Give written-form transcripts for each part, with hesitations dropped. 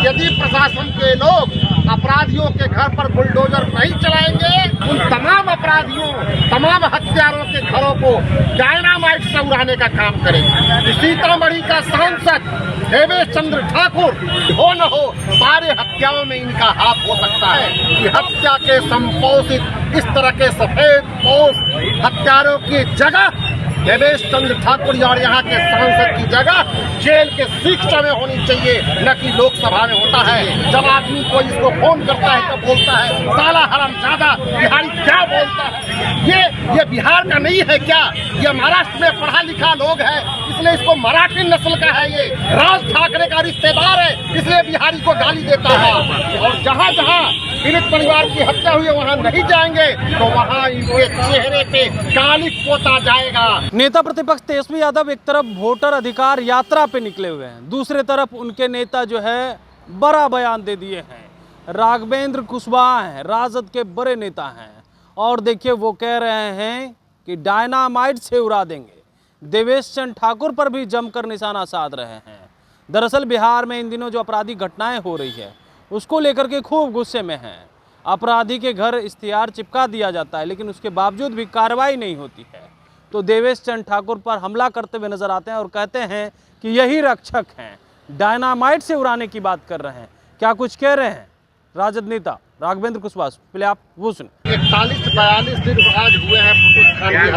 यदि प्रशासन के लोग अपराधियों के घर पर बुलडोजर नहीं चलाएंगे, उन तमाम अपराधियों, तमाम हत्यारों के घरों को डायनामाइट से उड़ाने का काम करेंगे। सीतामढ़ी का सांसद देवेश चंद्र ठाकुर हो न हो, सारे हत्याओं में इनका हाथ हो सकता है कि हत्या के संपोषित इस तरह के सफेद पोश हत्यारों की जगह देवेश चंद्र ठाकुर और यहाँ के सांसद की जगह जेल के शिक्षा में होनी चाहिए, न कि लोकसभा में होता है। जब आदमी कोई इसको फोन करता है तो बोलता है साला हरामजादा बिहारी, क्या बोलता है ये बिहार का नहीं है क्या? ये महाराष्ट्र में पढ़ा लिखा लोग है, इसलिए इसको मराठी नस्ल का है, ये राज ठाकरे का रिश्तेदार है, इसलिए बिहारी को गाली देता है। और जहाँ जहाँ पीड़ित परिवार की हत्या हुई है वहाँ नहीं जाएंगे तो वहाँ इनके चेहरे पे काली पोता जाएगा। नेता प्रतिपक्ष तेजस्वी यादव एक तरफ वोटर अधिकार यात्रा पे निकले हुए हैं, दूसरे तरफ उनके नेता जो है बड़ा बयान दे दिए हैं। राघवेंद्र कुशवाहा हैं, राजद के बड़े नेता हैं, और देखिए वो कह रहे हैं कि डायनामाइट से उड़ा देंगे। देवेश चंद्र ठाकुर पर भी जमकर निशाना साध रहे हैं। दरअसल बिहार में इन दिनों जो आपराधिक घटनाएं हो रही है उसको लेकर के खूब गुस्से में हैं। अपराधी के घर इश्तिहार चिपका दिया जाता है लेकिन उसके बावजूद भी कार्रवाई नहीं होती है। तो देवेश चंद्र ठाकुर पर हमला करते हुए नजर आते हैं और कहते हैं कि यही रक्षक हैं, डायनामाइट से उड़ाने की बात कर रहे हैं। क्या कुछ कह रहे हैं राजद नेता राघवेंद्र कुशवाहा, पहले आप वो सुन। 41-42 दिन आज हुए हैं पुटुस खान की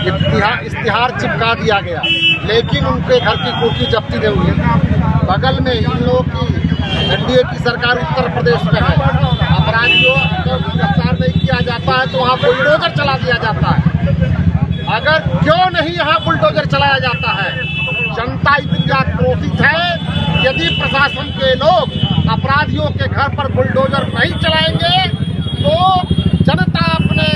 हत्या, इश्तिहार चिपका दिया गया लेकिन उनके घर की कोठी जब्ती नहीं हुई। बगल में इन लोगों की एनडीए की सरकार उत्तर प्रदेश में है, अपराधियों को गिरफ्तार नहीं किया जाता है तो वहाँ बुलडोजर चला दिया जाता है। अगर क्यों नहीं यहाँ बुलडोजर चलाया जाता है? जनता इतनी क्रोधित है, यदि प्रशासन के लोग अपराधियों के घर पर बुलडोजर नहीं चलाएंगे तो जनता अपने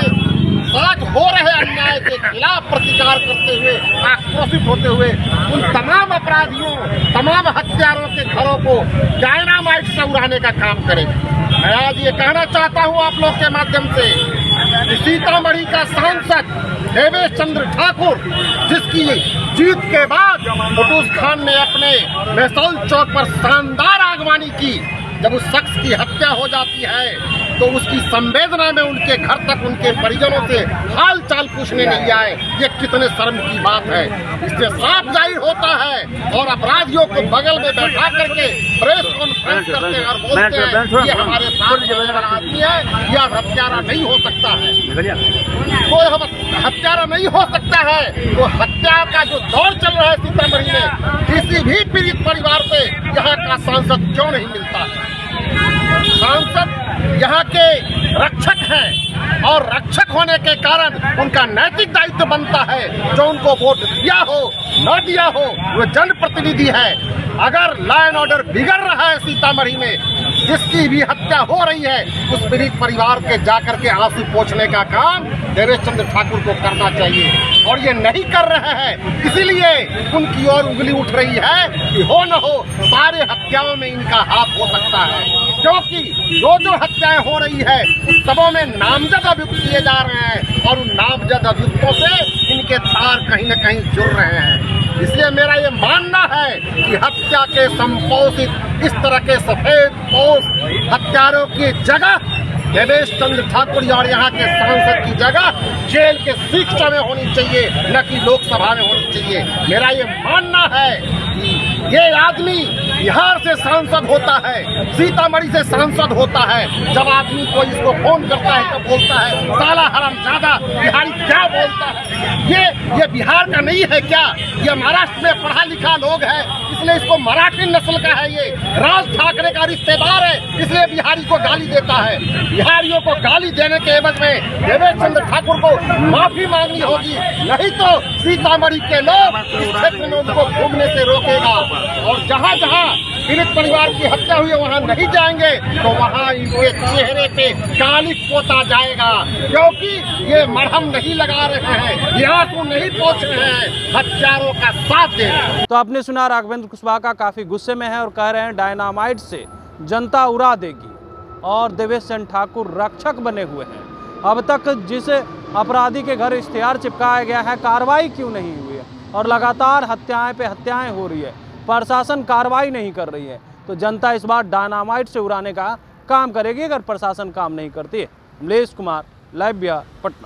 सड़क हो रहे अन्याय के खिलाफ प्रतिकार करते हुए, आक्रोशित होते हुए उन तमाम अपराधियों, तमाम हत्यारों के घरों को डायनामाइट से उड़ाने का काम करेंगे। मैं आज ये कहना चाहता हूँ आप लोग के माध्यम से कि सीतामढ़ी का सांसद देवेश चंद्र ठाकुर, जिसकी जीत के बाद पुटुस खान ने अपने महसौल चौक पर शानदार आगवानी की, जब उस शख्स की हत्या हो जाती है तो उसकी संवेदना में उनके घर तक उनके परिजनों से हाल चाल पूछने नहीं आए, ये कितने शर्म की बात है। इससे साफ जाहिर होता है और अपराधियों को बगल में बैठा करके प्रेस कॉन्फ्रेंस करते हैं और बोलते हैं ये हमारे साथ आदमी है, यह हत्यारा नहीं हो सकता है, कोई हम हत्यारा नहीं हो सकता है। तो हत्या का जो दौर चल रहा है सीतामढ़ी में, किसी भी पीड़ित परिवार पे यहाँ का सांसद क्यों नहीं मिलता है? सांसद यहाँ के रक्षक हैं और रक्षक होने के कारण उनका नैतिक दायित्व बनता है, जो उनको वोट दिया हो न दिया हो वो जनप्रतिनिधि है। अगर लॉ एंड ऑर्डर बिगड़ रहा है सीतामढ़ी में, जिसकी भी हत्या हो रही है, उस पीड़ित परिवार के जाकर के आंसू पोंछने का काम देवेश चंद्र ठाकुर को करना चाहिए और ये नहीं कर रहे हैं। इसीलिए उनकी ओर उंगली उठ रही है कि हो न हो सारे हत्याओं में इनका हाथ हो सकता है, क्योंकि जो हत्याएं हो रही है उस सबों में नामजद अभियुक्त किए जा रहे हैं और उन नामजद अभियुक्तों से इनके तार कहीं न कहीं जुड़ रहे हैं। इसलिए मेरा ये मानना है कि हत्या के संपोषित इस तरह के सफेद पोश हत्यारों की जगह देवेश चंद्र ठाकुर और यहाँ के सांसद की जगह जेल के शिक्षा में होनी चाहिए, न कि लोकसभा में होनी चाहिए। मेरा ये मानना है कि ये आदमी बिहार से सांसद होता है, सीतामढ़ी से सांसद होता है। जब आदमी कोई इसको फोन करता है तो बोलता है साला हरामजादा बिहारी, क्या बोलता है? ये बिहार का नहीं है क्या? ये महाराष्ट्र में पढ़ा लिखा लोग है, इसलिए इसको मराठी नस्ल का है, ये राज ठाकरे का रिश्तेदार है, इसलिए बिहारी को गाली देता है। बिहारियों को गाली देने के एवज में देवेश चंद्र ठाकुर को माफी मांगनी होगी, नहीं तो सीतामढ़ी के लोग इस क्षेत्र में उनको घूमने से रोकेगा। और जहाँ जहाँ पीड़ित परिवार की हत्या हुई है वहाँ नहीं जाएंगे तो वहाँ इनके चेहरे पे काली पोता जाएगा, क्योंकि ये मरहम नहीं लगा रहे हैं, यहाँ तो नहीं पहुँच रहे हैं, हत्यारों का साथ दे रहे हैं। तो आपने सुना राघवेंद्र कुशवाहा का काफी गुस्से में है और कह रहे हैं डायनामाइट से जनता उड़ा देगी और देवेश चंद्र ठाकुर रक्षक बने हुए हैं। अब तक जिस अपराधी के घर इश्तिहार चिपकाया गया है कार्रवाई क्यों नहीं हुई है और लगातार हत्याएं पे हत्याएं हो रही है? प्रशासन कार्रवाई नहीं कर रही है, तो जनता इस बार डायनामाइट से उड़ाने का काम करेगी अगर प्रशासन काम नहीं करती है। अमलेश कुमार, लाइव बिहार, पटना।